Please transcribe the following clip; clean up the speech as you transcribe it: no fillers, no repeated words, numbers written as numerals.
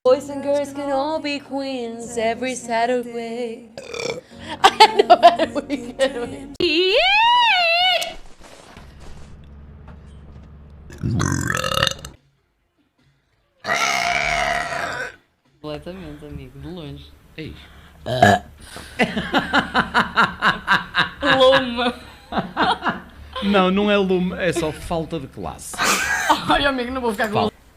Boys and girls can all be queens every Saturday. I know every weekend. Completamente, amigo, de longe. Ei. Lume. Não, não é lume, é só falta de classe. Ai, amigo, não vou ficar com